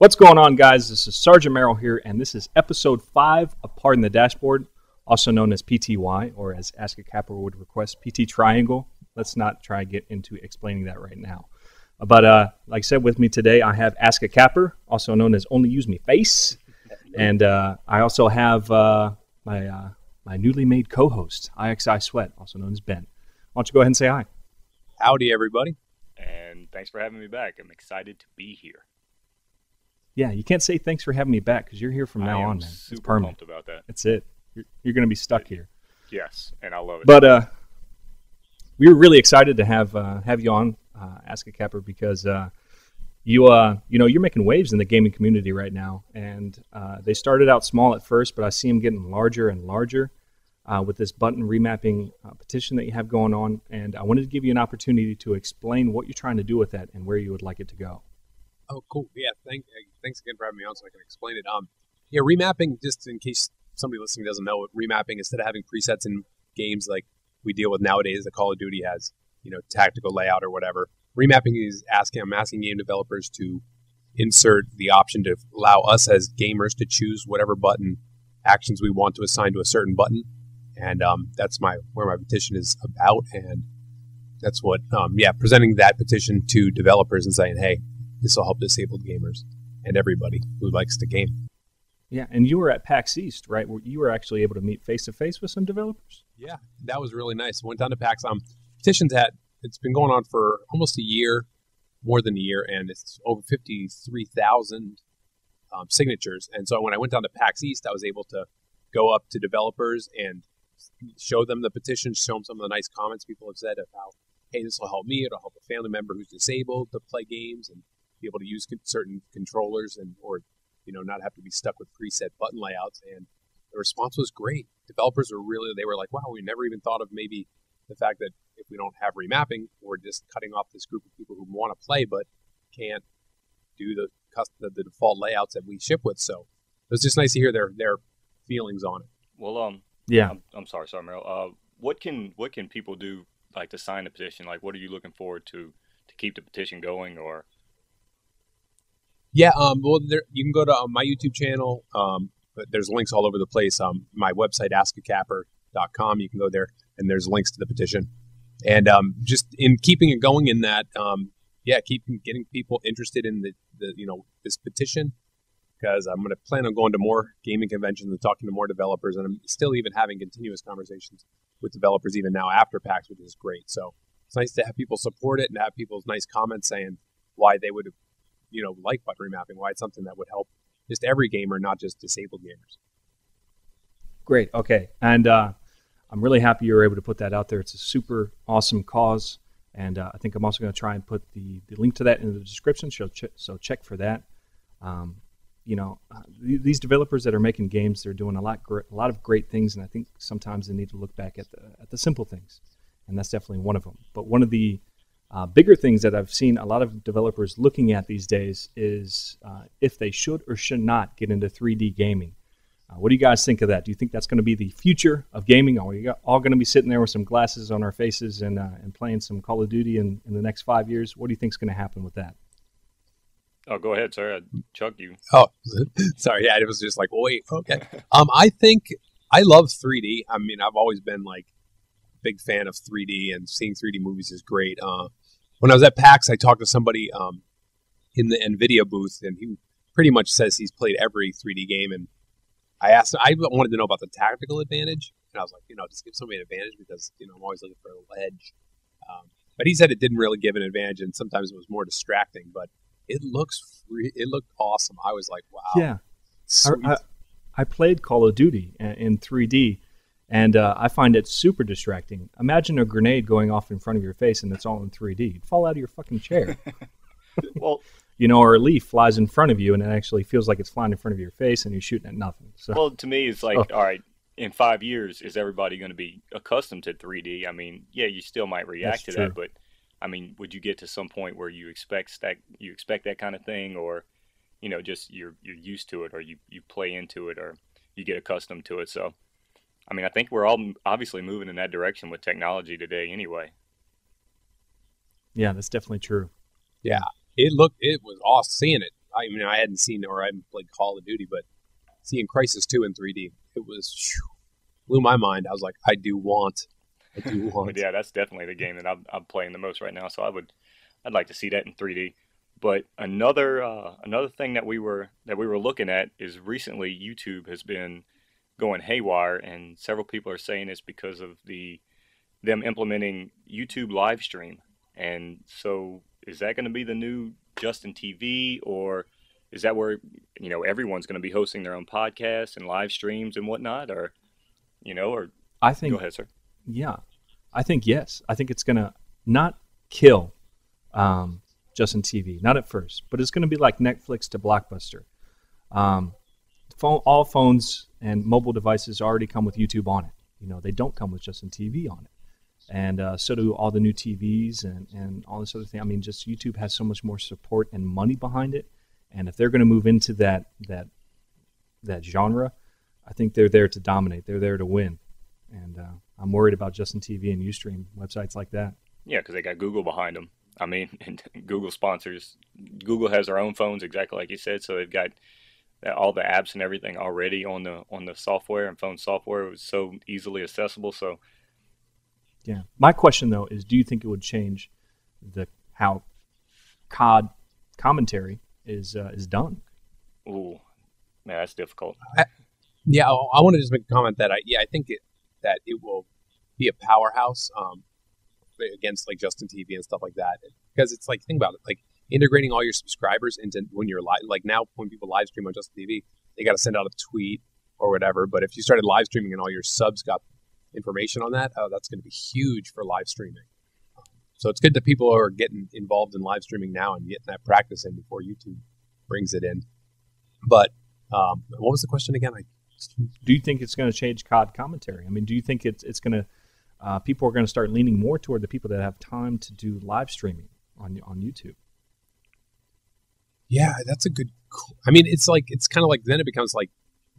What's going on, guys? This is Sergeant Merrill here, and this is episode 5 of Pardon the Dashboard, also known as PTY, or as Ask a Capper would request, PT Triangle. Let's not try to get into explaining that right now. But like I said, with me today, I have Ask a Capper, also known as Only Use Me Face, and I also have my newly made co-host, IXI Sweat, also known as Ben. Why don't you go ahead and say hi? Howdy, everybody. And thanks for having me back. I'm excited to be here. Yeah, you can't say thanks for having me back because you're here from now on, man. Super it's permanent. pumped about that. That's it. You're going to be stuck here. Yes, and I love it. But we were really excited to have you on, Ask a Capper, because you're making waves in the gaming community right now, and they started out small at first, but I see them getting larger and larger with this button remapping petition that you have going on, and I wanted to give you an opportunity to explain what you're trying to do with that and where you would like it to go. Oh, cool. Yeah, thanks again for having me on so I can explain it. Remapping, just in case somebody listening doesn't know, remapping, instead of having presets in games like we deal with nowadays that Call of Duty has, tactical layout or whatever, remapping is I'm asking game developers to insert the option to allow us as gamers to choose whatever button actions we want to assign to a certain button. And that's where my petition is about. And that's what, presenting that petition to developers and saying, hey, this will help disabled gamers and everybody who likes to game. Yeah, and you were at PAX East, right? Where you were actually able to meet face-to-face with some developers? Yeah, that was really nice. Went down to PAX. Petitions it's been going on for almost a year, more than a year, and it's over 53,000 signatures. And so when I went down to PAX East, I was able to go up to developers and show them the petition, show them some of the nice comments people have said about, hey, this will help me, it'll help a family member who's disabled to play games and be able to use certain controllers or not have to be stuck with preset button layouts. And the response was great. Developers they were like, wow, we never even thought of maybe the fact that if we don't have remapping, we're just cutting off this group of people who want to play but can't do the default layouts that we ship with. So it was just nice to hear their feelings on it. Well, yeah, I'm sorry, Merrill. What can people do, like, to sign the petition? Like, what are you looking forward to keep the petition going? Or yeah, you can go to my YouTube channel. But there's links all over the place. My website, askacapper.com. You can go there, and there's links to the petition. And just in keeping it going in that, keep getting people interested in the this petition, because I'm going to plan on going to more gaming conventions and talking to more developers, and I'm still even having continuous conversations with developers even now after PAX, which is great. So it's nice to have people support it and have people's nice comments saying why they would like button remapping, why it's something that would help just every gamer, not just disabled gamers. Great. Okay. And I'm really happy you were able to put that out there. It's a super awesome cause. And I think I'm also going to try and put the link to that in the description. So check for that. These developers that are making games, they're doing a lot of great things. And I think sometimes they need to look back at the simple things. And that's definitely one of them. But one of the bigger things that I've seen a lot of developers looking at these days is if they should or should not get into 3D gaming. What do you guys think of that? Do you think that's going to be the future of gaming? Are we all going to be sitting there with some glasses on our faces and playing some Call of Duty in the next 5 years? What do you think is going to happen with that? Oh, go ahead, sir. I chugged you. Oh, sorry. Yeah, it was just like, wait, okay. I think I love 3D. I mean, I've always been like a big fan of 3D, and seeing 3D movies is great. When I was at PAX, I talked to somebody in the NVIDIA booth, and he pretty much says he's played every 3D game. And I asked him, I wanted to know about the tactical advantage, and I was like, just give somebody an advantage because I'm always looking for a ledge. But he said it didn't really give an advantage, and sometimes it was more distracting. But it looked awesome. I was like, wow. Yeah, I played Call of Duty in 3D. And I find it super distracting. Imagine a grenade going off in front of your face and it's all in 3D. You'd fall out of your fucking chair. Well, or a leaf flies in front of you and it actually feels like it's flying in front of your face and you're shooting at nothing. So, well, to me, it's like, all right, in 5 years, is everybody going to be accustomed to 3D? I mean, yeah, you still might react to that, but I mean, would you get to some point where you expect that kind of thing, or just you're used to it, or you play into it, or you get accustomed to it? So I mean, I think we're all obviously moving in that direction with technology today anyway. Yeah, that's definitely true. Yeah, it was awesome seeing it. I mean, I hadn't seen or I hadn't played Call of Duty, but seeing Crysis 2 in 3D, it was blew my mind. I was like, I do want. Yeah, that's definitely the game that I'm playing the most right now. So I'd like to see that in 3D. But another thing that we were looking at is recently YouTube has been going haywire, and several people are saying it's because of them implementing YouTube live stream. And so, is that going to be the new Justin TV, or is that where everyone's going to be hosting their own podcasts and live streams and whatnot, or I think go ahead, sir. Yeah, I think yes. I think it's going to not kill Justin TV, not at first, but it's going to be like Netflix to Blockbuster. All phones and mobile devices already come with YouTube on it. They don't come with Justin TV on it. And so do all the new TVs and all this other thing. I mean, just YouTube has so much more support and money behind it. And if they're going to move into that genre, I think they're there to dominate. They're there to win. And I'm worried about Justin TV and Ustream websites like that. Yeah, because they got Google behind them. I mean, and Google sponsors. Google has their own phones, exactly like you said. So they've got all the apps and everything already on the software, and phone software was so easily accessible. So. Yeah. My question though is, do you think it would change how COD commentary is done? Ooh, man, that's difficult. I want to just make a comment that I think that it will be a powerhouse against like Justin TV and stuff like that, because it's like, think about it, like integrating all your subscribers into when you're live. Like now, when people live stream on Justin TV, they got to send out a tweet or whatever. But if you started live streaming and all your subs got information on that, that's going to be huge for live streaming. So it's good that people are getting involved in live streaming now and getting that practice in before YouTube brings it in. But what was the question again? Do you think it's going to change COD commentary? I mean, do you think it's going to people are going to start leaning more toward the people that have time to do live streaming on YouTube? Yeah, that's a good. I mean, it's kind of like then it becomes like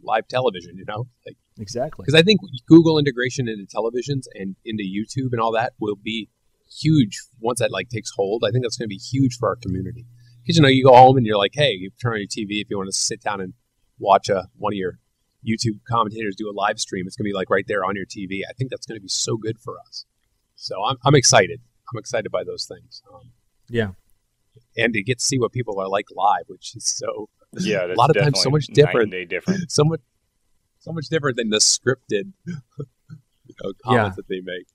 live television, like exactly, because I think Google integration into televisions and into YouTube and all that will be huge once that like takes hold. I think that's going to be huge for our community, because you go home and you're like, hey, you turn on your TV if you want to sit down and watch one of your YouTube commentators do a live stream. It's going to be like right there on your TV. I think that's going to be so good for us. So I'm excited. I'm excited by those things. Yeah, and to get to see what people are like live, which is so. Yeah, that's a lot of times so much different. So much different than the scripted comments that they make.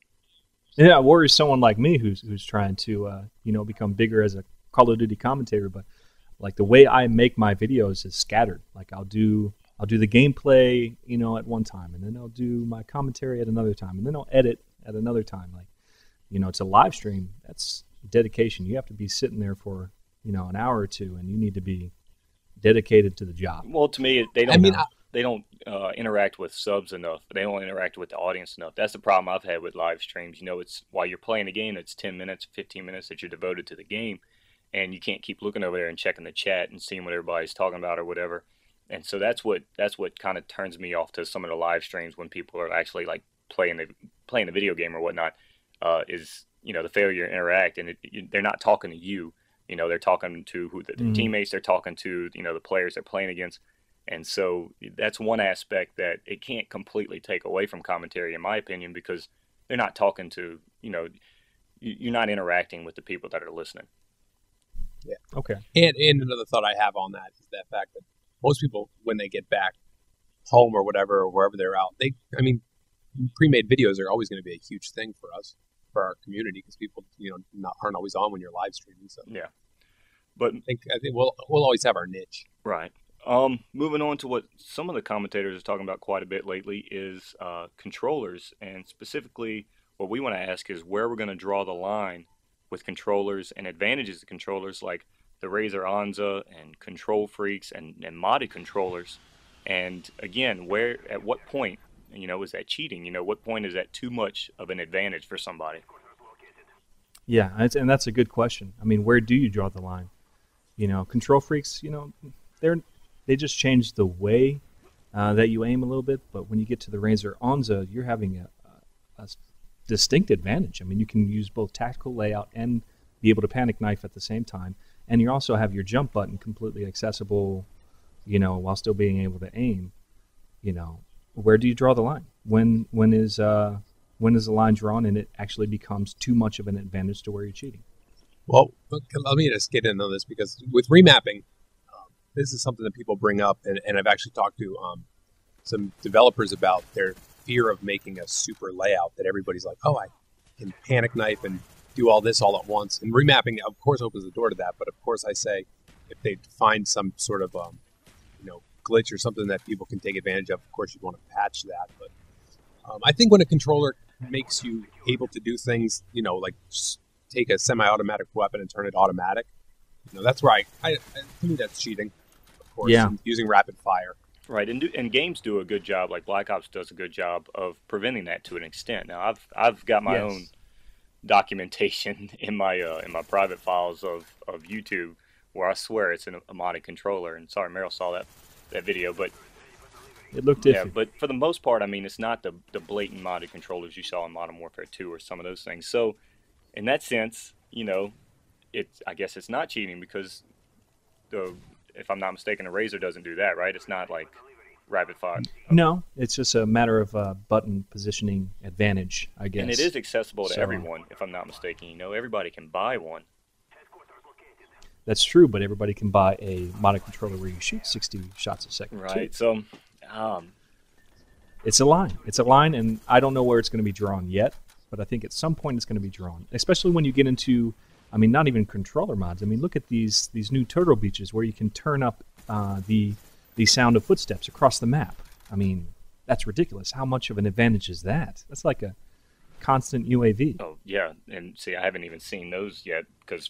Yeah, it worries someone like me who's trying to become bigger as a Call of Duty commentator. But like the way I make my videos is scattered. Like I'll do the gameplay, at one time, and then I'll do my commentary at another time, and then I'll edit at another time. Like, it's a live stream. That's dedication. You have to be sitting there for an hour or two, and you need to be dedicated to the job. Well, to me, they don't interact with subs enough. They don't interact with the audience enough. That's the problem I've had with live streams. It's while you're playing the game, it's 10 minutes, 15 minutes that you're devoted to the game, and you can't keep looking over there and checking the chat and seeing what everybody's talking about or whatever. And so that's what kind of turns me off to some of the live streams when people are actually like playing the video game or whatnot. Is the failure to interact, and they're not talking to you. They're talking to the teammates. They're talking to the players they're playing against, and so that's one aspect that it can't completely take away from commentary, in my opinion, because they're not talking to you're not interacting with the people that are listening. Yeah. Okay. And another thought I have on that is that fact that most people, when they get back home or whatever, or wherever they're out, pre-made videos are always going to be a huge thing for us, for our community, because people aren't always on when you're live streaming. So yeah. But I think we'll always have our niche. Right. Moving on to what some of the commentators are talking about quite a bit lately is controllers, and specifically what we want to ask is where we're going to draw the line with controllers and advantages of controllers like the Razer Onza and Control Freaks and modded controllers. And again, at what point, is that cheating? What point is that too much of an advantage for somebody? Yeah, and that's a good question. I mean, where do you draw the line? Control Freaks, they just changed the way that you aim a little bit, but when you get to the Razer Onza, you're having a distinct advantage. I mean, you can use both tactical layout and be able to panic knife at the same time. and you also have your jump button completely accessible, while still being able to aim, where do you draw the line? When is the line drawn and it actually becomes too much of an advantage to where you're cheating? Well, let me just get into this, because with remapping, this is something that people bring up, and I've actually talked to some developers about their fear of making a super layout that everybody's like, oh, I can panic knife and do all this all at once. And remapping, of course, opens the door to that. But of course, I say if they find some sort of glitch or something that people can take advantage of course, you'd want to patch that. But I think when a controller makes you able to do things, like just take a semi-automatic weapon and turn it automatic, that's where I to me that's cheating. Of course, using rapid fire. Right, and games do a good job. Like Black Ops does a good job of preventing that to an extent. Now, I've got my own documentation in my private files of YouTube where I swear it's a modded controller. And sorry, Meryl saw that video, but it looked iffy. Yeah, but for the most part, I mean, it's not the blatant modded controllers you saw in Modern Warfare 2 or some of those things. So, in that sense, I guess it's not cheating, because if I'm not mistaken, a Razor doesn't do that, right? It's not like rapid fire. No, it's just a matter of button positioning advantage, I guess. And it is accessible to everyone, if I'm not mistaken. Everybody can buy one. That's true, but everybody can buy a modded controller where you shoot 60 shots a second. Right. Too. So, it's a line. It's a line, and I don't know where it's going to be drawn yet, but I think at some point it's going to be drawn, especially when you get into, not even controller mods. Look at these new Turtle Beaches where you can turn up the sound of footsteps across the map. That's ridiculous. How much of an advantage is that? That's like a constant UAV. Oh, yeah. And see, I haven't even seen those yet, because,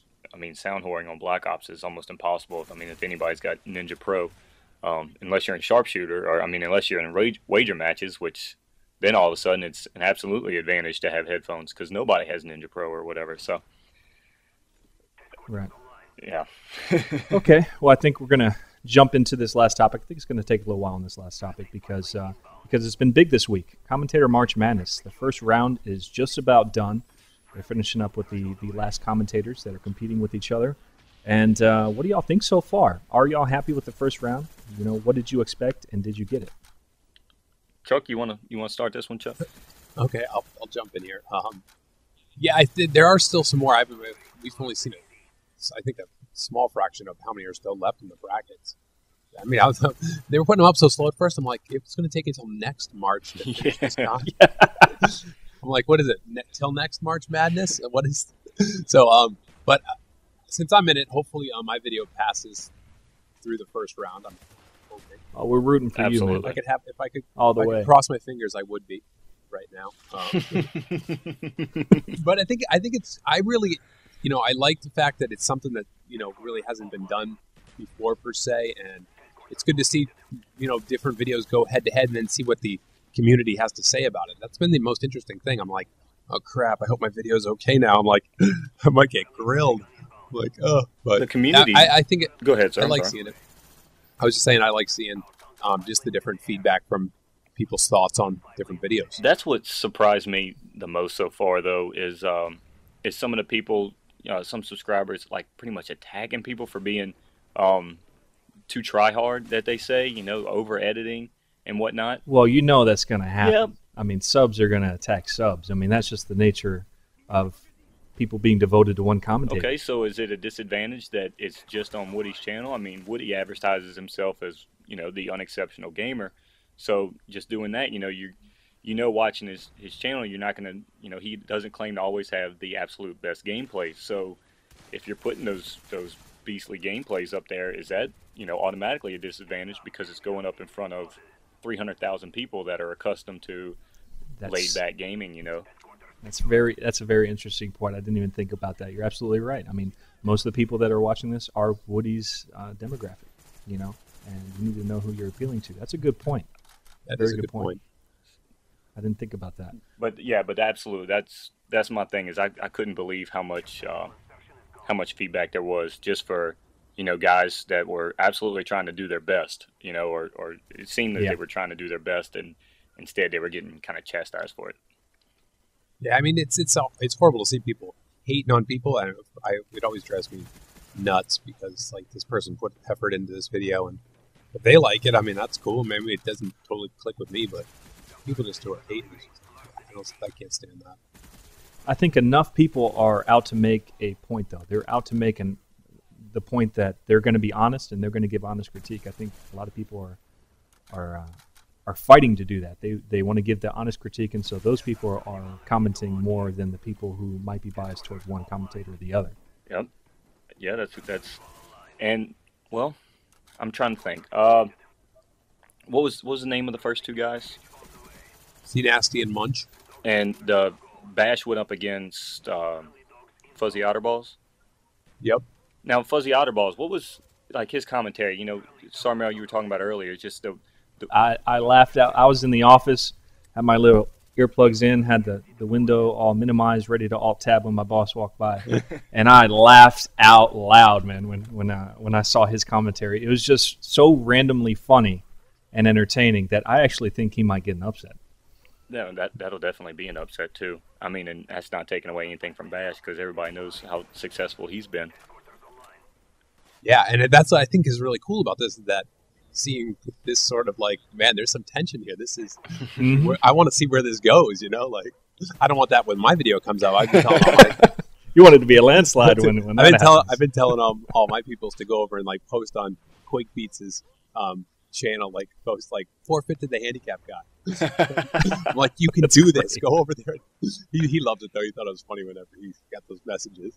sound whoring on Black Ops is almost impossible. If anybody's got Ninja Pro, unless you're in sharpshooter, or, unless you're in wager matches, which then all of a sudden it's an absolutely advantage to have headphones, because nobody has Ninja Pro or whatever, so. Right. Yeah. Okay. Well, I think we're going to jump into this last topic. I think it's going to take a little while on this last topic because it's been big this week. Commentator March Madness. The first round is just about done. They're finishing up with the last commentators that are competing with each other. And what do y'all think so far? Are y'all happy with the first round? What did you expect, and did you get it? Chuck, you want to start this one, Chuck? Okay, I'll jump in here. There are still some more. We've only seen it. I think a small fraction of how many are still left in the brackets. They were putting them up so slow at first. I'm like, it's going to take until next March to finish this con. I'm like, what is it? Till next March Madness? What is? So, but since I'm in it, hopefully my video passes through the first round. I'm hoping. Oh, we're rooting for you, man. If I could cross my fingers, I would be right now. But I think I really. I like the fact that it's something that, really hasn't been done before per se, and it's good to see, different videos go head to head and then see what the community has to say about it. That's been the most interesting thing. I'm like, oh crap, I hope my video's okay now. I'm like, I might get grilled. I'm like, but the community. I think it. Go ahead, sir. I like seeing it. I was just saying, I like seeing just the different feedback from people's thoughts on different videos. That's what surprised me the most so far, though, is some of the people. Some subscribers like pretty much attacking people for being too try hard, that they say, over editing and whatnot. Well, that's going to happen. Yep. Subs are going to attack subs. That's just the nature of people being devoted to one commentator. Okay, so is it a disadvantage that it's just on Woody's channel? Woody advertises himself as, the unexceptional gamer. So just doing that, watching his channel, you're not going to, he doesn't claim to always have the absolute best gameplays. So if you're putting those beastly gameplays up there, is that, automatically a disadvantage because it's going up in front of 300,000 people that are accustomed to laid-back gaming, That's a very interesting point. I didn't even think about that. You're absolutely right. Most of the people that are watching this are Woody's demographic, and you need to know who you're appealing to. That's a good point. That is a good point. I didn't think about that. But absolutely, that's my thing. Is I couldn't believe how much feedback there was just for guys that were absolutely trying to do their best, or it seemed that they were trying to do their best, and instead they were getting kind of chastised for it. Yeah, it's horrible to see people hating on people, and it always drives me nuts because like this person put effort into this video, and if they like it, I mean that's cool. Maybe it doesn't totally click with me, but people just who are hating, I can't stand that. I think enough people are out to make a point, though. They're out to make the point that they're going to be honest and they're going to give honest critique. I think a lot of people are fighting to do that. They want to give the honest critique, and so those people are commenting more than the people who might be biased towards one commentator or the other. Yep. Yeah, that's, and well, I'm trying to think. What was the name of the first two guys? C Nasty and Munch. And the Bash went up against Fuzzy Otterballs. Yep. Now, Fuzzy Otterballs, what was like his commentary? You know, Sarmel, you were talking about earlier. Just I laughed out. I was in the office, had my little earplugs in, had the window all minimized, ready to alt tab when my boss walked by, and I laughed out loud, man, when I saw his commentary. It was just so randomly funny and entertaining that I actually think he might get an upset. No, that'll definitely be an upset too. I mean, and that's not taking away anything from Bash because everybody knows how successful he's been. Yeah, and that's what I think is really cool about this, is that seeing this sort of like, man, there's some tension here. This is, I want to see where this goes, you know? Like, I don't want that when my video comes out. I've been telling all my... You want it to be a landslide when I've been telling all my peoples to go over and like post on Quake Beats' channel, like post like forfeit to the handicap guy. I'm like, you can do this. Go over there. He loves it though. He thought it was funny whenever he got those messages.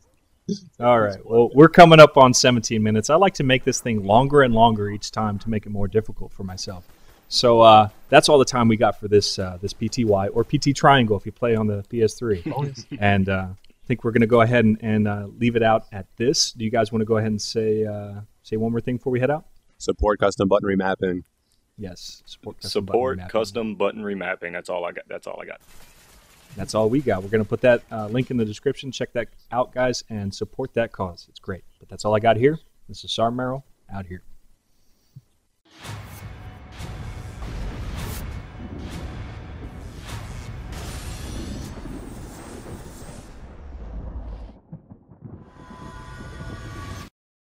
All right. Well, we're coming up on 17 minutes. I like to make this thing longer and longer each time to make it more difficult for myself. So that's all the time we got for this PTY or PT Triangle if you play on the PS3. And I think we're going to go ahead and leave it out at this. Do you guys want to go ahead and say one more thing before we head out? Support custom button remapping. Yes. Support custom button remapping. That's all I got. That's all we got. We're going to put that link in the description. Check that out, guys, and support that cause. It's great. But that's all I got here. This is Sarmero out here.